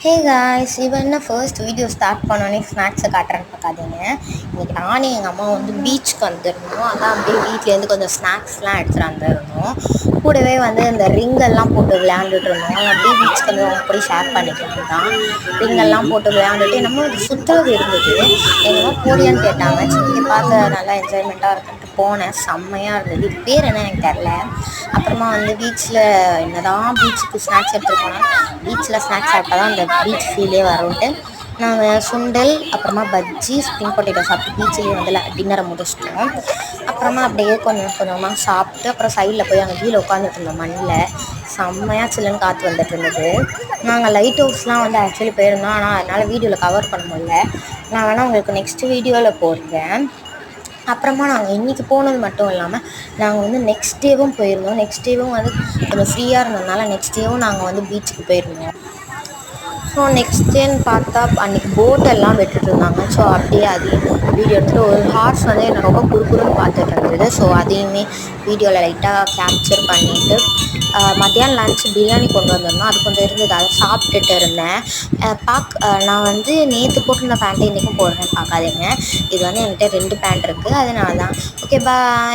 Hey guys, இவன் என்ன first video start பண்ணோன்னே ஸ்நாக்ஸை காட்டுறேன்னு பார்க்காதீங்க. இன்றைக்கி நானும் எங்கள் அம்மா பீச்சுக்கு வந்துருந்தோம். அதான் அப்படியே வீட்டிலேருந்து கொஞ்சம் ஸ்நாக்ஸ்லாம் எடுத்துகிட்டு வந்துருந்தோம். கூடவே இந்த ரிங்கெல்லாம் போட்டு விளையாண்டுட்டு இருந்தோம். அப்படியே பீச்சுக்கு வந்து அவங்க கூட ஷேர் பண்ணிக்கலாம் தான். ரிங்கெல்லாம் போட்டு விளையாண்டுட்டு என்னமோ இது சுற்றுறது இருந்தது. எங்கள் அம்மா போறியான்னு கேட்டாங்க. சரி பார்க்க நல்லா என்ஜாய்மெண்ட்டாக இருக்குன்ட்டு போனேன். செம்மையாக இருந்தது. இது பேர் என்ன எனக்கு தெரில. அப்புறமா பீச்சில் என்னதான் பீச்சுக்கு ஸ்நாக்ஸ் எடுத்துகிட்டு போனால் பீச்சில் ஸ்நாக்ஸ் சாப்பிட்டா தான் அந்த பீச் ஃபீலே வரும்ன்ட்டு நாங்கள் சுண்டல், அப்புறமா பஜ்ஜி, ஸ்ப்ரிங் பொட்டேட்டோ சாப்பிட்டு பீச்சிலே டின்னரை முடிச்சிட்டோம். அப்புறமா அப்படியே கொஞ்சம் கொஞ்சமாக சாப்பிட்டு அப்புறம் சைடில் போய் அங்கே கீழே உட்காந்துட்டு இருந்தோம். மண்ணில் செம்மையாக சில்லுன்னு காற்று வந்துட்டு இருந்தது. நாங்கள் லைட் ஹவுஸ்லாம் ஆக்சுவலி போயிருந்தோம். ஆனால் அதனால் வீடியோவில் கவர் பண்ண முடியல. நான் வேணால் உங்களுக்கு நெக்ஸ்ட்டு வீடியோவில் போடுறேன். அப்புறமா நாங்கள் இன்றைக்கி போனது மட்டும் இல்லாமல் நாங்கள் நெக்ஸ்ட் டேவும் போயிருந்தோம். நெக்ஸ்ட் டேவும் கொஞ்சம் ஃப்ரீயாக இருந்ததுனால நெக்ஸ்ட் டேவும் நாங்கள் பீச்சுக்கு போயிருந்தோம். ஸோ நெக்ஸ்ட் டேன்னு பார்த்தா அன்றைக்கி போட்டெல்லாம் விட்டுட்டு இருந்தாங்க. ஸோ அப்படியே அதையும் வீடியோ எடுத்துகிட்டு ஒரு ஹார்ஸ் என்னை ரொம்ப குறுக்குறுன்னு பார்த்துட்டு இருந்தது. ஸோ அதையுமே வீடியோவில் லைட்டாக கேப்சர் பண்ணிவிட்டு மத்தியானம் லன்ச் பிரியாணி கொண்டு வந்திருந்தோம். அது கொஞ்சம் இருந்தது, அதை சாப்பிட்டுட்டு இருந்தேன். நான் நேற்று போட்டிருந்த பேண்ட்டை இன்றைக்கும் போடுறேன்னு பார்க்காதீங்க. இது என்கிட்ட 2 பேண்ட் இருக்குது, அதனால தான். ஓகே, பாய்.